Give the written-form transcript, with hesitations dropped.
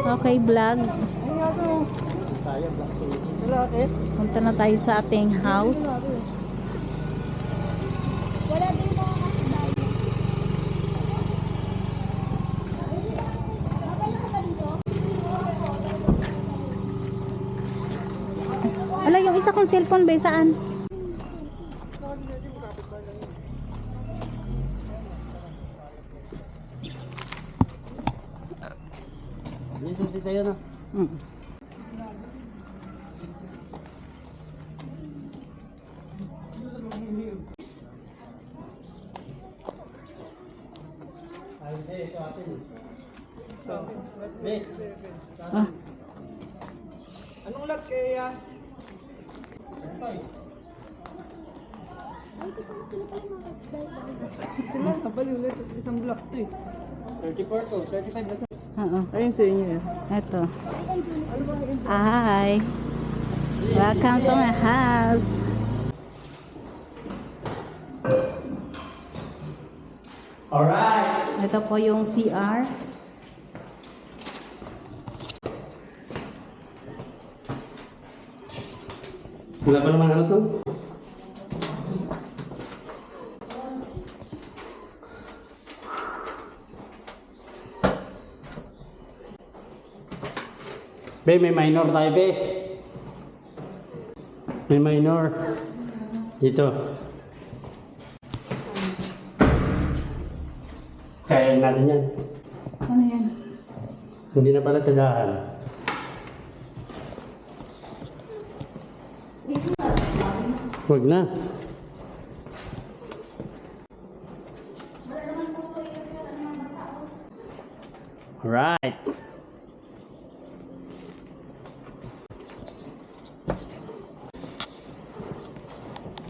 Okay, vlog. Punta na tayo sa ating house. Wala din mga kapitbahay. Wala, yung isa kong cellphone ba? Saan? Yan susi sa'yo na. Ah. Anong lot kaya? Sila, kabaliw na ito. Isang block to eh. 34 to, 35 na to. Oo. Ayun sa inyo eh. Ito. Hi. Welcome to my house. Alright! Ito po yung CR. Wala pa naman ano to? Be, may minor tayo, be. May minor. Dito. Kaya natin yan. Ano yan? Hindi na pala tandaan. Huwag na. Alright.